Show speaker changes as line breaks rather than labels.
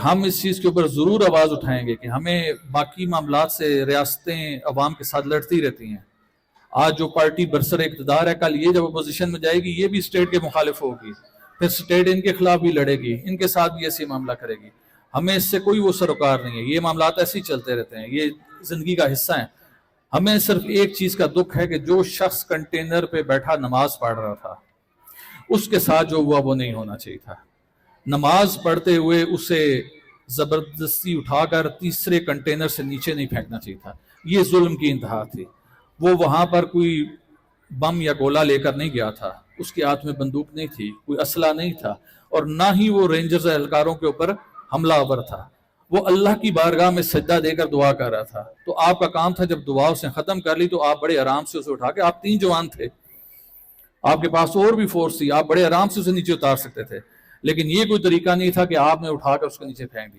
ہم اس چیز کے اوپر ضرور آواز اٹھائیں گے کہ ہمیں باقی معاملات سے ریاستیں عوام کے ساتھ لڑتی رہتی ہیں. آج جو پارٹی برسر اقتدار ہے، کل یہ جب اپوزیشن میں جائے گی یہ بھی اسٹیٹ کے مخالف ہوگی، پھر اسٹیٹ ان کے خلاف بھی لڑے گی، ان کے ساتھ بھی ایسے معاملہ کرے گی. ہمیں اس سے کوئی وہ سروکار نہیں ہے، یہ معاملات ایسے ہی چلتے رہتے ہیں، یہ زندگی کا حصہ ہیں. ہمیں صرف ایک چیز کا دکھ ہے کہ جو شخص کنٹینر پہ بیٹھا نماز پڑھ رہا تھا اس کے ساتھ جو ہوا وہ نہیں ہونا چاہیے تھا. نماز پڑھتے ہوئے اسے زبردستی اٹھا کر تیسرے کنٹینر سے نیچے نہیں پھینکنا چاہیے تھا. یہ ظلم کی انتہا تھی. وہ وہاں پر کوئی بم یا گولا لے کر نہیں گیا تھا، اس کے ہاتھ میں بندوق نہیں تھی، کوئی اسلحہ نہیں تھا، اور نہ ہی وہ رینجرز اہلکاروں کے اوپر حملہ آور تھا. وہ اللہ کی بارگاہ میں سجدہ دے کر دعا کر رہا تھا. تو آپ کا کام تھا جب دعا اس نے ختم کر لی تو آپ بڑے آرام سے اسے اٹھا کے، آپ 3 جوان تھے، آپ کے پاس اور بھی فورس تھی، آپ بڑے آرام سے اسے نیچے اتار سکتے تھے، لیکن یہ کوئی طریقہ نہیں تھا کہ آپ نے اٹھا کر اس کو نیچے پھینک دیا.